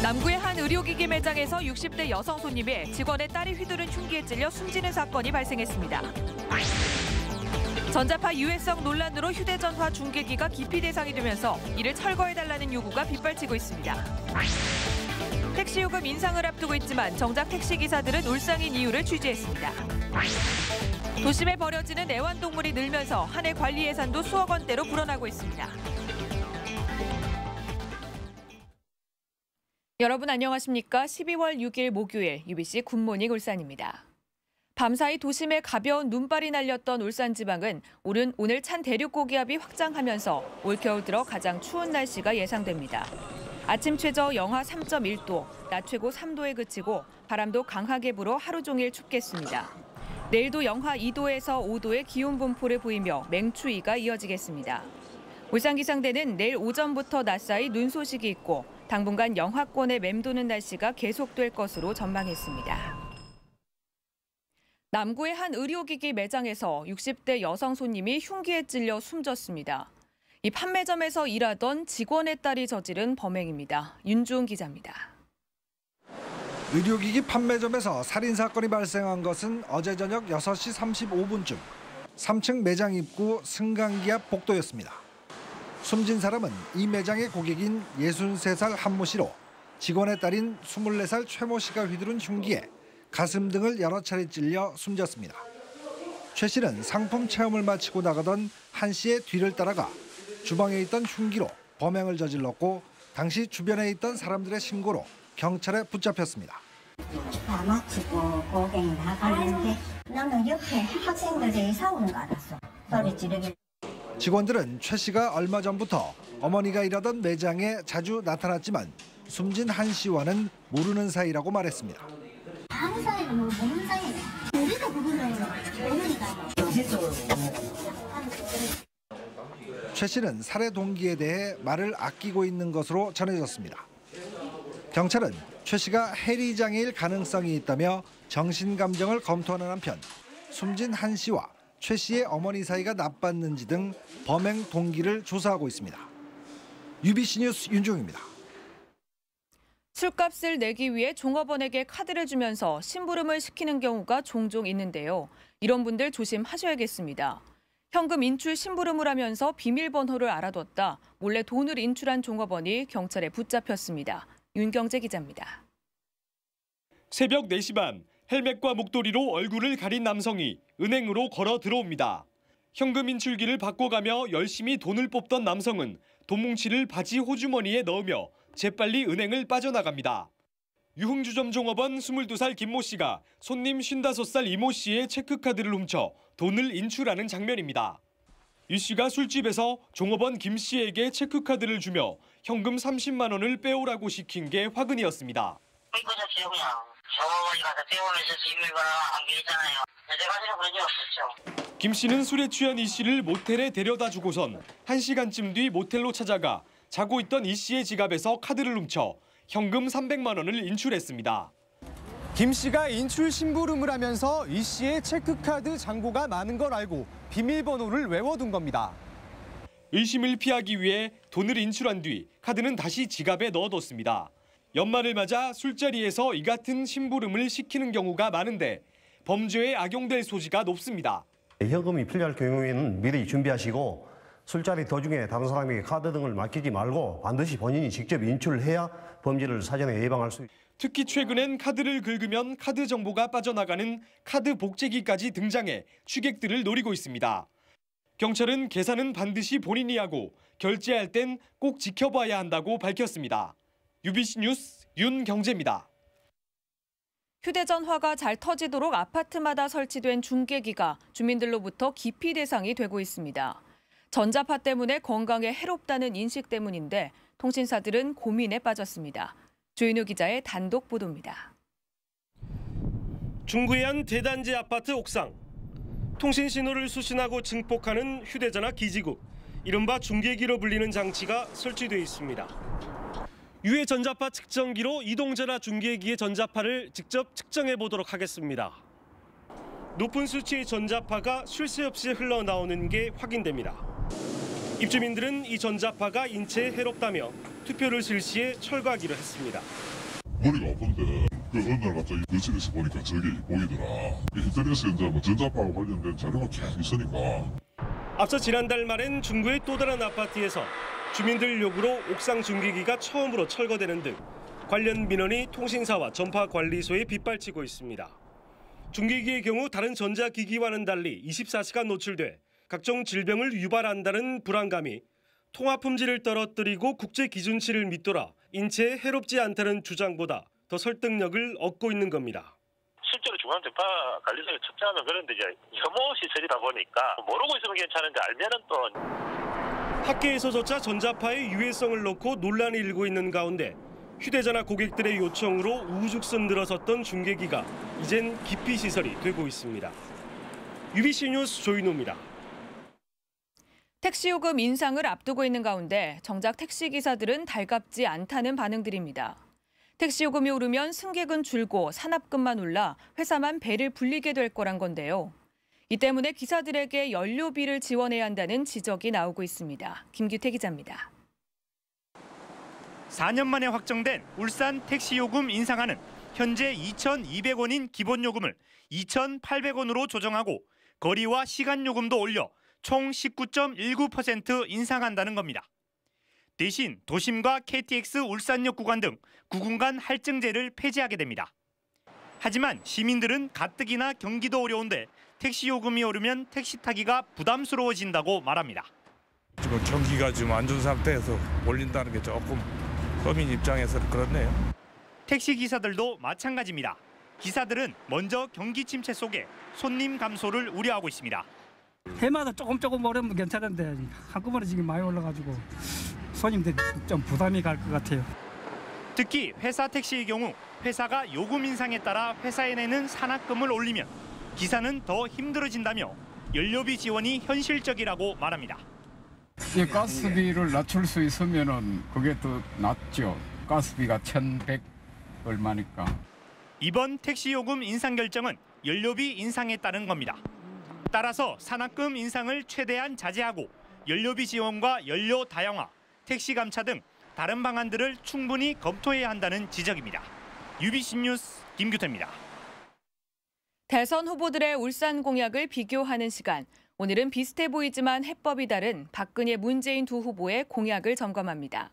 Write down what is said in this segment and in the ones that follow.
남구의 한 의료기기 매장에서 60대 여성 손님이 직원의 딸이 휘두른 흉기에 찔려 숨지는 사건이 발생했습니다. 전자파 유해성 논란으로 휴대전화 중계기가 기피 대상이 되면서 이를 철거해달라는 요구가 빗발치고 있습니다. 택시 요금 인상을 앞두고 있지만 정작 택시기사들은 울상인 이유를 취재했습니다. 도심에 버려지는 애완동물이 늘면서 한 해 관리 예산도 수억 원대로 불어나고 있습니다. 여러분 안녕하십니까? 12월 6일 목요일 UBC 굿모닝 울산입니다. 밤사이 도심에 가벼운 눈발이 날렸던 울산지방은 오늘 찬 대륙고기압이 확장하면서 올겨울 들어 가장 추운 날씨가 예상됩니다. 아침 최저 영하 3.1도, 낮 최고 3도에 그치고 바람도 강하게 불어 하루 종일 춥겠습니다. 내일도 영하 2도에서 5도의 기온 분포를 보이며 맹추위가 이어지겠습니다. 울산기상대는 내일 오전부터 낮 사이 눈 소식이 있고 당분간 영하권에 맴도는 날씨가 계속될 것으로 전망했습니다. 남구의 한 의료기기 매장에서 60대 여성 손님이 흉기에 찔려 숨졌습니다. 이 판매점에서 일하던 직원의 딸이 저지른 범행입니다. 윤주은 기자입니다. 의료기기 판매점에서 살인사건이 발생한 것은 어제 저녁 6시 35분쯤 3층 매장 입구 승강기 앞 복도였습니다. 숨진 사람은 이 매장의 고객인 63살 한모 씨로 직원의 딸인 24살 최모 씨가 휘두른 흉기에 가슴 등을 여러 차례 찔려 숨졌습니다. 최 씨는 상품 체험을 마치고 나가던 한 씨의 뒤를 따라가 주방에 있던 흉기로 범행을 저질렀고 당시 주변에 있던 사람들의 신고로 경찰에 붙잡혔습니다. 다 마치고 고객이 나가는데 나는 옆에 학생들이 싸우는 거 알았어. 소리 지르길. 직원들은 최 씨가 얼마 전부터 어머니가 일하던 매장에 자주 나타났지만 숨진 한 씨와는 모르는 사이라고 말했습니다. 아는 사이는 모르는 사이네. 우리도 그거는 모르니까. 최 씨는 살해 동기에 대해 말을 아끼고 있는 것으로 전해졌습니다. 경찰은 최 씨가 해리 장애일 가능성이 있다며 정신감정을 검토하는 한편 숨진 한 씨와 최 씨의 어머니 사이가 나빴는지 등 범행 동기를 조사하고 있습니다. UBC 뉴스 윤종입니다. 술값을 내기 위해 종업원에게 카드를 주면서 심부름을 시키는 경우가 종종 있는데요. 이런 분들 조심하셔야겠습니다. 현금 인출 심부름을 하면서 비밀번호를 알아뒀다 몰래 돈을 인출한 종업원이 경찰에 붙잡혔습니다. 윤경재 기자입니다. 새벽 4시 반 헬멧과 목도리로 얼굴을 가린 남성이 은행으로 걸어 들어옵니다. 현금 인출기를 바꿔가며 열심히 돈을 뽑던 남성은 돈 뭉치를 바지 호주머니에 넣으며 재빨리 은행을 빠져나갑니다. 유흥주점 종업원 22살 김모 씨가 손님 55살 이모 씨의 체크카드를 훔쳐 돈을 인출하는 장면입니다. 유 씨가 술집에서 종업원 김 씨에게 체크카드를 주며 현금 30만 원을 빼오라고 시킨 게 화근이었습니다. 삐끗했어요 그냥. 종업원이 가서 빼오면서 비밀번호 안겨있잖아요. 내가 가지고 그런 적 없었죠. 김 씨는 술에 취한 이 씨를 모텔에 데려다 주고선 1시간쯤 뒤 모텔로 찾아가 자고 있던 이 씨의 지갑에서 카드를 훔쳐 현금 300만 원을 인출했습니다. 김 씨가 인출 심부름을 하면서 이 씨의 체크카드 잔고가 많은 걸 알고 비밀번호를 외워둔 겁니다. 의심을 피하기 위해 돈을 인출한 뒤 카드는 다시 지갑에 넣어뒀습니다. 연말을 맞아 술자리에서 이 같은 심부름을 시키는 경우가 많은데 범죄에 악용될 소지가 높습니다. 현금이 필요할 경우에는 미리 준비하시고 술자리 도중에 다른 사람에게 카드 등을 맡기지 말고 반드시 본인이 직접 인출을 해야 범죄를 사전에 예방할 수 있습니다. 특히 최근엔 카드를 긁으면 카드 정보가 빠져나가는 카드 복제기까지 등장해 취객들을 노리고 있습니다. 경찰은 계산은 반드시 본인이 하고 결제할 땐 꼭 지켜봐야 한다고 밝혔습니다. UBC 뉴스 윤경재입니다. 휴대전화가 잘 터지도록 아파트마다 설치된 중계기가 주민들로부터 기피 대상이 되고 있습니다. 전자파 때문에 건강에 해롭다는 인식 때문인데 통신사들은 고민에 빠졌습니다. 조인우 기자의 단독 보도입니다. 중구의 한 대단지 아파트 옥상. 통신 신호를 수신하고 증폭하는 휴대전화 기지국, 이른바 중계기로 불리는 장치가 설치되어 있습니다. 유해 전자파 측정기로 이동전화 중계기의 전자파를 직접 측정해 보도록 하겠습니다. 높은 수치의 전자파가 쉴 새 없이 흘러나오는 게 확인됩니다. 입주민들은 이 전자파가 인체에 해롭다며 투표를 실시해 철거하기로 했습니다. 머리가 아픈데 어느 날 갑자기 거실에서 보니까 저게 보이더라. 인터넷에 이제 뭐 전자파와 관련된 자료가 계속 있으니까. 앞서 지난달 말엔 중구의 또 다른 아파트에서 주민들 요구로 옥상 중계기가 처음으로 철거되는 등 관련 민원이 통신사와 전파관리소에 빗발치고 있습니다. 중계기의 경우 다른 전자기기와는 달리 24시간 노출돼 각종 질병을 유발한다는 불안감이 통화 품질을 떨어뜨리고 국제 기준치를 밑돌아 인체에 해롭지 않다는 주장보다 더 설득력을 얻고 있는 겁니다. 실제로 중앙전파관리소에 측정하면 그런데 이제 혐오 시설이다 보니까 모르고 있으면 괜찮은데 알면은 또 학계에서조차 전자파의 유해성을 놓고 논란이 일고 있는 가운데 휴대전화 고객들의 요청으로 우후죽순 늘어섰던 중계기가 이젠 기피 시설이 되고 있습니다. UBC 뉴스 조인호입니다. 택시요금 인상을 앞두고 있는 가운데 정작 택시기사들은 달갑지 않다는 반응들입니다. 택시요금이 오르면 승객은 줄고 산업금만 올라 회사만 배를 불리게 될 거란 건데요. 이 때문에 기사들에게 연료비를 지원해야 한다는 지적이 나오고 있습니다. 김규태 기자입니다. 4년 만에 확정된 울산 택시요금 인상안은 현재 2,200원인 기본요금을 2,800원으로 조정하고 거리와 시간요금도 올려 총 19.19% 인상한다는 겁니다. 대신 도심과 KTX 울산역 구간 등 구군간 할증제를 폐지하게 됩니다. 하지만 시민들은 가뜩이나 경기도 어려운데 택시요금이 오르면 택시 타기가 부담스러워진다고 말합니다. 지금 경기가 좀 안 좋은 상태에서 올린다는 게 조금 서민 입장에서는 그렇네요. 택시기사들도 마찬가지입니다. 기사들은 먼저 경기 침체 속에 손님 감소를 우려하고 있습니다. 해마다 조금 오르면 괜찮은데 한꺼번에 지금 많이 올라가지고 손님들이 좀 부담이 갈 것 같아요. 특히 회사 택시의 경우 회사가 요금 인상에 따라 회사에 내는 산학금을 올리면 기사는 더 힘들어진다며 연료비 지원이 현실적이라고 말합니다. 이 가스비를 낮출 수 있으면은 그게 더 낫죠. 가스비가 1,100 얼마니까. 이번 택시요금 인상 결정은 연료비 인상에 따른 겁니다. 따라서 산학금 인상을 최대한 자제하고 연료비 지원과 연료 다양화, 택시 감차 등 다른 방안들을 충분히 검토해야 한다는 지적입니다. UBC 뉴스 김규태입니다. 대선 후보들의 울산 공약을 비교하는 시간. 오늘은 비슷해 보이지만 해법이 다른 박근혜, 문재인 두 후보의 공약을 점검합니다.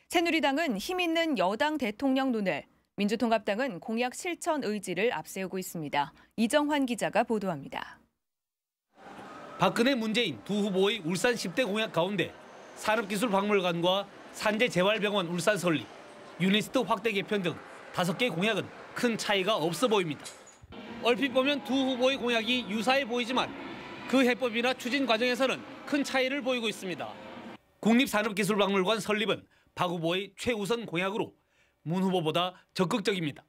새누리당은 힘 있는 여당 대통령론을, 민주통합당은 공약 실천 의지를 앞세우고 있습니다. 이정환 기자가 보도합니다. 박근혜, 문재인 두 후보의 울산 10대 공약 가운데 산업기술박물관과 산재재활병원 울산 설립, 유니스트 확대 개편 등 5개 공약은 큰 차이가 없어 보입니다. 얼핏 보면 두 후보의 공약이 유사해 보이지만 그 해법이나 추진 과정에서는 큰 차이를 보이고 있습니다. 국립산업기술박물관 설립은 박 후보의 최우선 공약으로 문 후보보다 적극적입니다.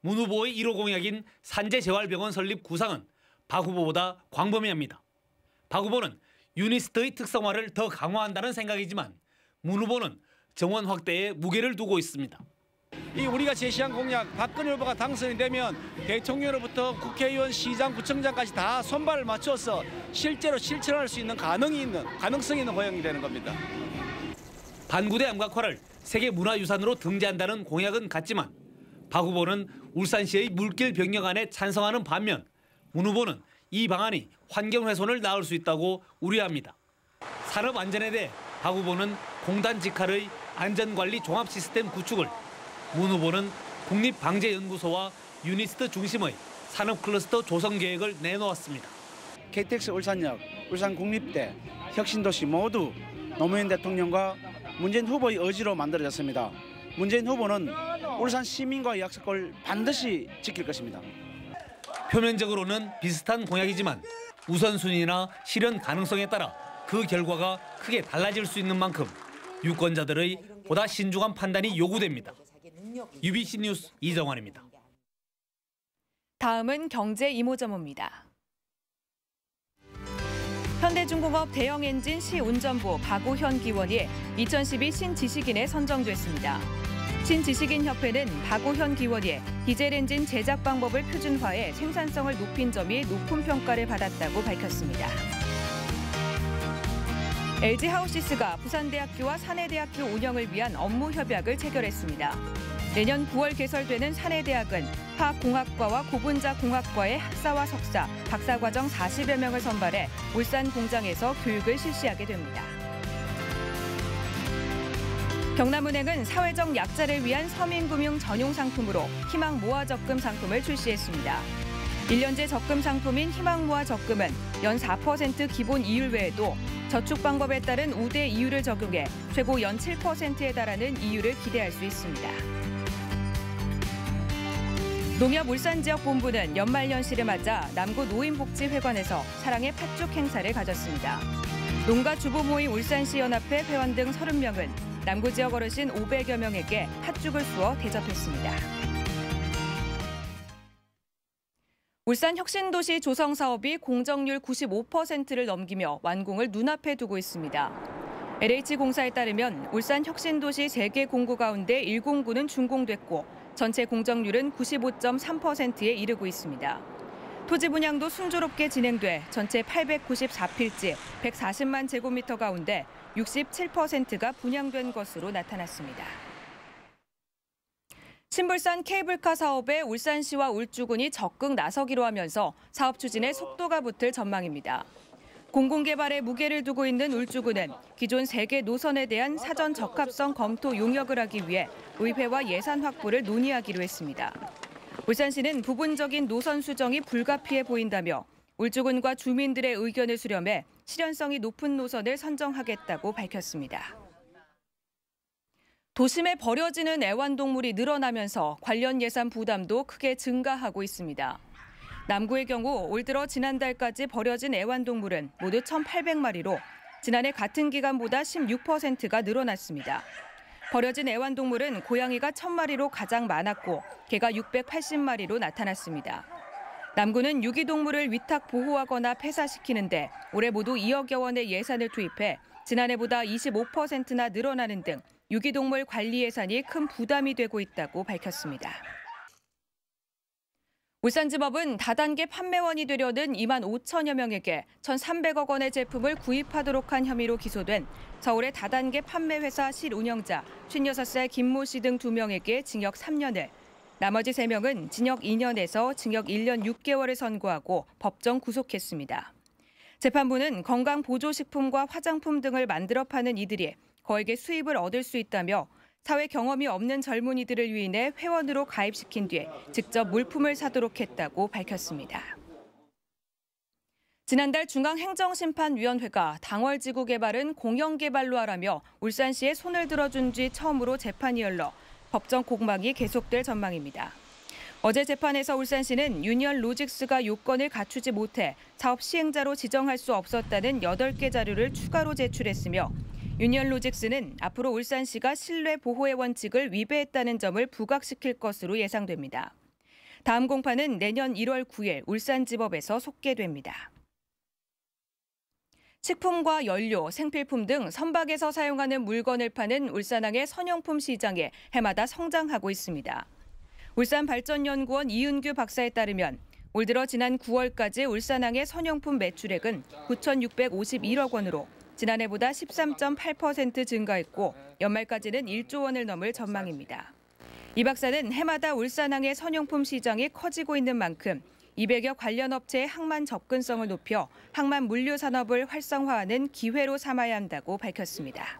문 후보의 1호 공약인 산재재활병원 설립 구상은 박 후보보다 광범위합니다. 박 후보는 유니스트의 특성화를 더 강화한다는 생각이지만 문 후보는 정원 확대에 무게를 두고 있습니다. 이 우리가 제시한 공약, 박근혜 후보가 당선이 되면 대통령으로부터 국회의원, 시장, 구청장까지 다 손발을 맞춰서 실제로 실천할 수 있는 가능성이 있는 공약이 되는 겁니다. 반구대 암각화를 세계문화유산으로 등재한다는 공약은 같지만 박 후보는 울산시의 물길 변경안에 찬성하는 반면 문 후보는 이 방안이 환경 훼손을 낳을 수 있다고 우려합니다. 산업 안전에 대해 박 후보는 공단 직할의 안전관리 종합 시스템 구축을, 문 후보는 국립방재연구소와 유니스트 중심의 산업 클러스터 조성 계획을 내놓았습니다. KTX 울산역, 울산국립대, 혁신도시 모두 노무현 대통령과 문재인 후보의 의지로 만들어졌습니다. 문재인 후보는 울산 시민과의 약속을 반드시 지킬 것입니다. 표면적으로는 비슷한 공약이지만 우선순위나 실현 가능성에 따라 그 결과가 크게 달라질 수 있는 만큼 유권자들의 보다 신중한 판단이 요구됩니다. UBC 뉴스 이정환입니다. 다음은 경제 이모저모입니다. 현대중공업 대형엔진 시운전부 박우현 기원이 2012 신지식인에 선정됐습니다. 신지식인협회는 박우현 기원이 디젤엔진 제작 방법을 표준화해 생산성을 높인 점이 높은 평가를 받았다고 밝혔습니다. LG 하우시스가 부산대학교와 산해대학교 운영을 위한 업무 협약을 체결했습니다. 내년 9월 개설되는 산해대학은 화학공학과와 고분자공학과의 학사와 석사, 박사과정 40여 명을 선발해 울산 공장에서 교육을 실시하게 됩니다. 경남은행은 사회적 약자를 위한 서민금융 전용 상품으로 희망모아 적금 상품을 출시했습니다. 1년제 적금 상품인 희망모아 적금은 연 4% 기본 이율 외에도 저축 방법에 따른 우대 이율을 적용해 최고 연 7%에 달하는 이율을 기대할 수 있습니다. 농협울산지역본부는 연말연시를 맞아 남구 노인복지회관에서 사랑의 팥죽 행사를 가졌습니다. 농가 주부 모임 울산시 연합회 회원 등 30명은 남구 지역 어르신 500여 명에게 팥죽을 쏘어 대접했습니다. 울산 혁신도시 조성 사업이 공정률 95%를 넘기며 완공을 눈앞에 두고 있습니다. LH공사에 따르면 울산 혁신도시 3개 공구 가운데 1공구는 준공됐고 전체 공정률은 95.3%에 이르고 있습니다. 토지 분양도 순조롭게 진행돼 전체 894필지 140만 제곱미터 가운데 67%가 분양된 것으로 나타났습니다. 신불산 케이블카 사업에 울산시와 울주군이 적극 나서기로 하면서 사업 추진에 속도가 붙을 전망입니다. 공공개발에 무게를 두고 있는 울주군은 기존 3개 노선에 대한 사전 적합성 검토 용역을 하기 위해 의회와 예산 확보를 논의하기로 했습니다. 울산시는 부분적인 노선 수정이 불가피해 보인다며 울주군과 주민들의 의견을 수렴해 실현성이 높은 노선을 선정하겠다고 밝혔습니다. 도심에 버려지는 애완동물이 늘어나면서 관련 예산 부담도 크게 증가하고 있습니다. 남구의 경우 올 들어 지난달까지 버려진 애완동물은 모두 1,800마리로 지난해 같은 기간보다 16%가 늘어났습니다. 버려진 애완동물은 고양이가 1,000마리로 가장 많았고 개가 680마리로 나타났습니다. 남구는 유기동물을 위탁 보호하거나 폐사시키는데 올해 모두 2억여 원의 예산을 투입해 지난해보다 25%나 늘어나는 등 유기동물 관리 예산이 큰 부담이 되고 있다고 밝혔습니다. 울산지법은 다단계 판매원이 되려는 2만 5천여 명에게 1,300억 원의 제품을 구입하도록 한 혐의로 기소된 서울의 다단계 판매회사 실운영자 56살 김모 씨 등 2명에게 징역 3년을, 나머지 3명은 징역 2년에서 징역 1년 6개월을 선고하고 법정 구속했습니다. 재판부는 건강보조식품과 화장품 등을 만들어 파는 이들이 거액의 수입을 얻을 수 있다며 사회 경험이 없는 젊은이들을 위인해 회원으로 가입시킨 뒤에 직접 물품을 사도록 했다고 밝혔습니다. 지난달 중앙행정심판위원회가 당월지구 개발은 공영개발로 하라며 울산시에 손을 들어준 뒤 처음으로 재판이 열려 법정 공방이 계속될 전망입니다. 어제 재판에서 울산시는 유니언로직스가 요건을 갖추지 못해 사업 시행자로 지정할 수 없었다는 8개 자료를 추가로 제출했으며 유니언로직스는 앞으로 울산시가 신뢰 보호의 원칙을 위배했다는 점을 부각시킬 것으로 예상됩니다. 다음 공판은 내년 1월 9일 울산지법에서 속개됩니다. 식품과 연료, 생필품 등 선박에서 사용하는 물건을 파는 울산항의 선용품 시장에 해마다 성장하고 있습니다. 울산발전연구원 이은규 박사에 따르면 올 들어 지난 9월까지 울산항의 선용품 매출액은 9,651억 원으로 지난해보다 13.8% 증가했고 연말까지는 1조 원을 넘을 전망입니다. 이 박사는 해마다 울산항의 선용품 시장이 커지고 있는 만큼 200여 관련 업체의 항만 접근성을 높여 항만 물류 산업을 활성화하는 기회로 삼아야 한다고 밝혔습니다.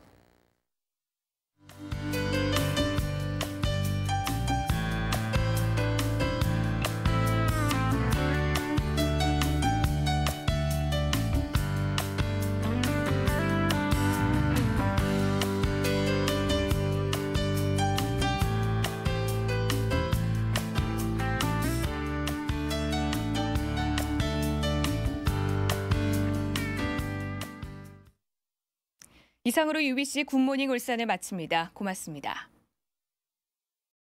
이상으로 UBC 굿모닝 울산을 마칩니다. 고맙습니다.